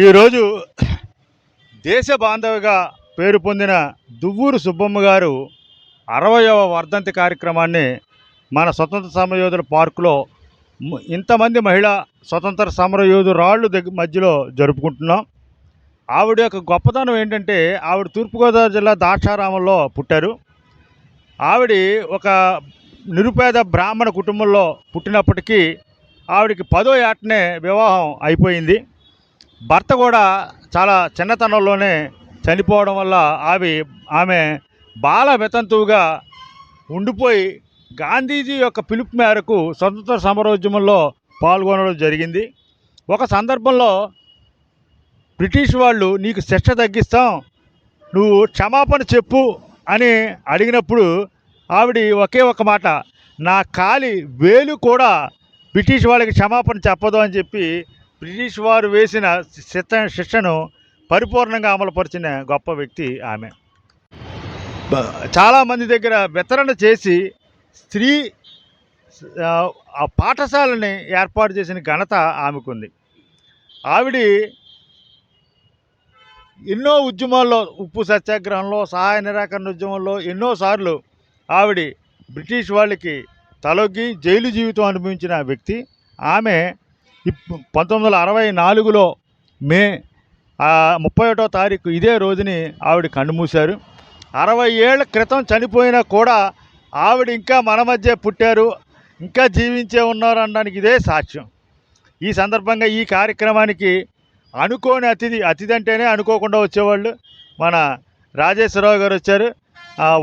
ఈరోజు దేశ బాంధవిగా పేరు పొందిన దువ్వూరు సుబ్బమ్మ గారు 60వ వర్ధంతి కార్యక్రమాన్ని మన స్వతంత్ర సమరయోధుల పార్కులో ఇంతమంది మహిళా స్వతంత్ర సమరయోధురాళ్ళు మధ్యలో జరుపుకుంటున్నాం. ఆవిడ యొక్క గొప్పతనం ఏంటంటే ఆవిడ తూర్పుగోదావరి జిల్లా ద్రాక్షారామంలో పుట్టారు. ఆవిడ ఒక నిరుపేద బ్రాహ్మణ కుటుంబంలో పుట్టినప్పటికీ ఆవిడకి 10వ ఏటనే వివాహం అయిపోయింది. భర్త కూడా చాలా చిన్నతనంలోనే చనిపోవడం వల్ల ఆమె బాల వితంతువుగా ఉండిపోయి గాంధీజీ యొక్క పిలుపు మేరకు స్వతంత్ర సమరోద్యమంలో పాల్గొనడం జరిగింది. ఒక సందర్భంలో బ్రిటిష్ వాళ్ళు నీకు శిక్ష తగ్గిస్తాం, నువ్వు క్షమాపణ చెప్పు అని అడిగినప్పుడు ఆవిడ ఒకే ఒక మాట, నా కాలి వేలు కూడా బ్రిటిష్ వాళ్ళకి క్షమాపణ చెప్పదు అని చెప్పి బ్రిటిష్ వారు వేసిన శిక్షను పరిపూర్ణంగా అమలుపరిచిన గొప్ప వ్యక్తి ఆమె. చాలామంది దగ్గర వితరణ చేసి స్త్రీ పాఠశాలని ఏర్పాటు చేసిన ఘనత ఆమెకుంది. ఆవిడ ఎన్నో ఉద్యమాల్లో, ఉప్పు సత్యాగ్రహంలో, సహాయ నిరాకరణ ఉద్యమంలో ఎన్నోసార్లు ఆవిడ బ్రిటిష్ వాళ్ళకి తలొగ్గి జైలు జీవితం అనుభవించిన వ్యక్తి ఆమె. 1964లో మే 31వ తారీఖు ఇదే రోజుని ఆవిడ కన్నుమూశారు. 60 ఏళ్ల క్రితం చనిపోయినా కూడా ఆవిడ ఇంకా మన మధ్య పుట్టారు, ఇంకా జీవించే ఉన్నారు అనడానికి ఇదే సాక్ష్యం. ఈ సందర్భంగా ఈ కార్యక్రమానికి అనుకోని అతిథి అంటేనే అనుకోకుండా వచ్చేవాళ్ళు మన రాజేశ్వరరావు గారు వచ్చారు.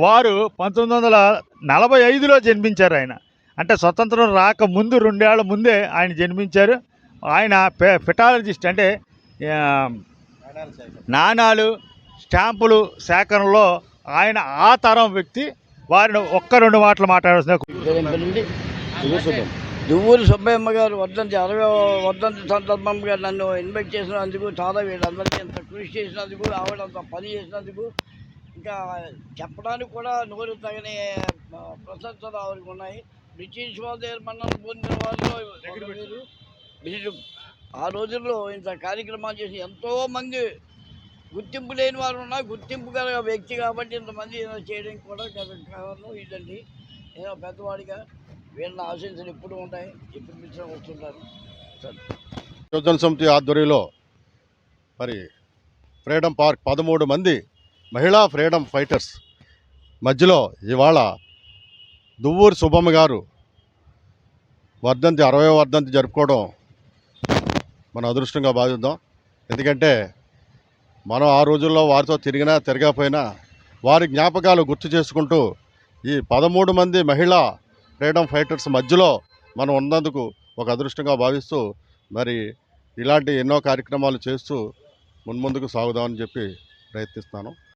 వారు 1945లో జన్మించారు. ఆయన అంటే స్వతంత్రం రాకముందు 2 ఏళ్ల ముందే ఆయన జన్మించారు. ఆయన ఫిటాలజిస్ట్, అంటే నాణాలు స్టాంపులు సేకరణలో ఆయన ఆ తరం వ్యక్తి. వారిని 1-2 మాటలు మాట్లాడాల్సిన. దువ్వూరు సుబ్బమ్మ గారు వర్ధంతి సందర్భంగా నన్ను ఇన్వైట్ చేసినందుకు, చాలా వీళ్ళందరికీ ఎంత కృషి చేసినందుకు, ఆవిడంత పని చేసినందుకు, ఇంకా చెప్పడానికి కూడా నోరు తగని ప్రశంసలు ఆవిడకి ఉన్నాయి. బ్రిటిష్ వాళ్ళ దగ్గర మన్నలు పొందిన వాళ్ళు ఆ రోజుల్లో ఇంత కార్యక్రమాలు చేసి ఎంతోమంది గుర్తింపు లేని వారు ఉన్నా, గుర్తింపు గల వ్యక్తి కాబట్టి ఇంతమంది చేయడానికి కూడా కారణం ఇదండి. నేను పెద్దవాడిగా వీళ్ళ ఆశీస్సులు ఎప్పుడు ఉంటాయి, ఎప్పుడు మిశ్రం వస్తుంటారు. యువజన సమితి ఆధ్వర్యంలో మరి ఫ్రీడమ్ పార్క్ 13 మంది మహిళా ఫ్రీడమ్ ఫైటర్స్ మధ్యలో ఇవాళ దువ్వూరు సుబ్బమ్మ గారు 60వ వర్ధంతి జరుపుకోవడం మన అదృష్టంగా భావిద్దాం. ఎందుకంటే మనం ఆ రోజుల్లో వారితో తిరగకపోయినా వారి జ్ఞాపకాలు గుర్తు చేసుకుంటూ ఈ 13 మంది మహిళా ఫ్రీడమ్ ఫైటర్స్ మధ్యలో మనం ఉన్నందుకు ఒక అదృష్టంగా భావిస్తూ మరి ఇలాంటి ఎన్నో కార్యక్రమాలు చేస్తూ మున్ముందుకు సాగుదామని చెప్పి ప్రయత్నిస్తాను.